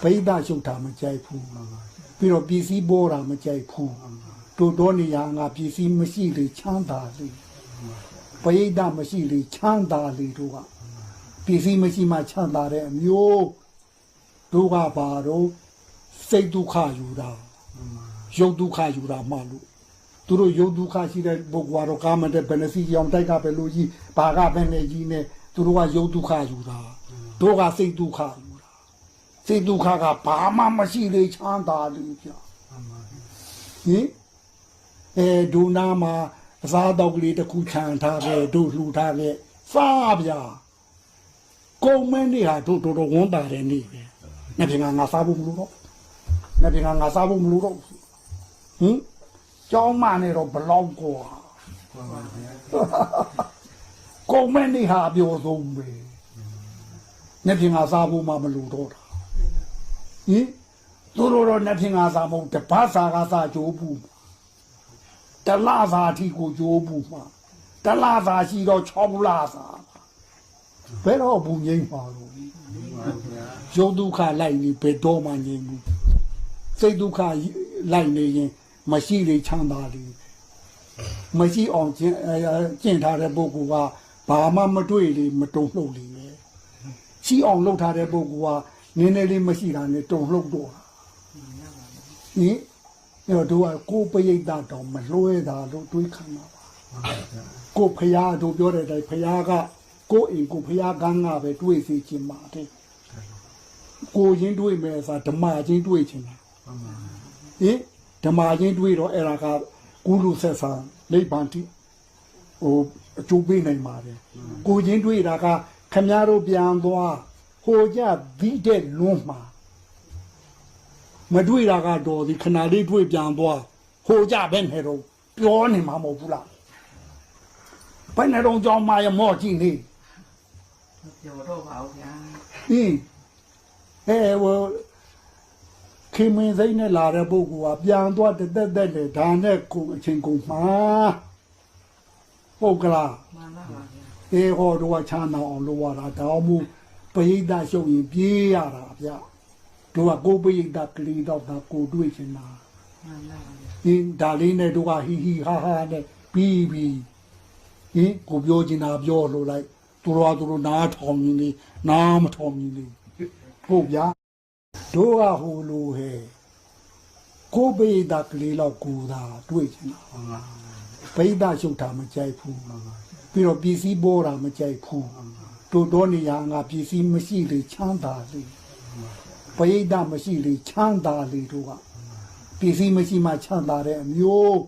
ပရိသတ်ရှုပ်တာမကြိုက်ဘူးပြီးတော့ပစ္စည်းပေါ်တာမကြိုက်ဘူးတို့တော်နေရငါပစ္စည်းမရှိလေချမ်းသာလေပရိသတ်မရှိလေချမ်းသာလေတို့ကပစ္စည်းမရှိမှချမ်းသာတဲ့အမျိုးတို့ကပါတော့စိတ်ဒုက္ခယူတာရုပ်ဒုက္ခယူတာမှလို့သူတို့ရုပ်ဒုက္ခရှိတဲ့ပုဂ္ဂိုလ်ကတော့ကာမတဲ့ဘယ်နှစီကြောင်တိုက်ကပဲလို့ကြီးဘာကပဲနေကြီးနဲ့သူတို့ကရုပ်ဒုက္ခယူတာတို့ကစိတ်ဒုက္ခယူတာစိတ်ဒုက္ခကဘာမှမရှိလေချမ်းသာလေဗျာဟင်ဒုနာမှာအစားတော့ကလေးတစ်ခုခြံထားခဲ့တို့လှူထားခဲ့စားဗျာကုန်မင်းတွေဟာတို့တော်ဝန်တာတယ်နေပဲနှစ်ပြင်ကငါစားဖို့မလို့တော့နှစ်ပြင်ကငါစားဖို့မလို့တော့ဟင်ကျောင်းမနေတော့ဘလောက်ကွာကုန်မင်းတွေဟာပြောဆုံးပဲနှစ်ပြင်ကစားဖို့မှမလို့တော့တာဟင်သူတို့တော့နှစ်ပြင်ကစားမဟုတ်တပတ်စာကစားကြိုးဘူးတလားစာအထိကိုကြိုးဘူးမှာတလားစာရှိတော့6လစာဘယ်တော့ဘူးငိမ့်ပါတော့ရုပ်ဒုက္ခလိုက်နေဘယ်တော့မှငိမ့်ဘူးစိတ်ဒုက္ခလိုက်နေရင်မရှိလေချမ်းသာလေမရှိအောင်ကျင့်ထားတဲ့ပုဂ္ဂိုလ်ကဘာမှမတွေ့လေမတုံ့လှုပ်လေရှိအောင်လှုပ်ထားတဲ့ပုဂ္ဂိုလ်ကနည်းနည်းလေးမရှိတာနဲ့တုံ့လှုပ်တော့ဟင်တို့ကကိုယ်ပရိသတ်တော်မလွှဲတာလို့တွေးခံတာပါကိုဖရာတို့ပြောတဲ့အတိုင်းဖရာကကိုအိမ်ကိုဖရာကန်းကပဲတွေးစီခြင်းပါတယ်ကိုရင်းတွေးမယ်ဆိုတာဓမ္မချင်းတွေးခြင်းလားဟင်ဓမ္မချင်းတွေးတော့အဲ့ဒါကကုလူဆက်ဆံနိဗ္ဗာန်တိဟိုအကျိုးပေးနိုင်ပါတယ်ကိုချင်းတွေးတာကခမည်းတော်ပြန်သွားဟိုကြပြီးတဲ့လွန်းမှာမတွေ့တာကတော့ဒီခဏလေးတွေ့ပြန်သွားဟိုကြပဲနဲ့တော့ပြောနေမှာမဟုတ်ဘူးလားဘယ်နဲ့တော့ကြောင်းမရမော့ကြည့်နေပြောတော့ပါဦးဗျာဟင်းဟိုခင်မင်းစိမ့်နဲ့လာတဲ့ပုဂ္ဂိုလ်ကပြန်သွားတက်လေဒါနဲ့ကိုအချင်းကိုမှာဟုတ်ကလားမှန်ပါပါဗျာဟောတော့ချမ်းသာအောင်လုပ်ရတာတောင်းမှုပရိသတ်ရှုပ်ရင်ပြေးရတာဗျတို့ကကိုပရိသတ်ကလေးတော့ဒါကိုတွေ့ချင်တာမှန်ပါပါဟင်းဒါလေးနဲ့တို့ကဟီဟီဟာဟာနဲ့ပြီးဟင်ကိုပြောချင်တာပြောလို့လိုက်သူတို့နားထောင်နေလေနားမထောင်နေလေဟုတ်ဗျာတို့ကဟိုလိုဟဲ့ကိုပိဒကလေးတော့ကူတာတွေ့ချင်တာပိဒရှုပ်တာမကြိုက်ဘူးပြီးတော့ပစ္စည်းပေါ်တာမကြိုက်ဘူးတို့တော်နေရငါပစ္စည်းမရှိလေချမ်းသာလေပိဒမရှိလေချမ်းသာလေတို့ကပစ္စည်းမရှိမှချမ်းသာတဲ့အမျိုး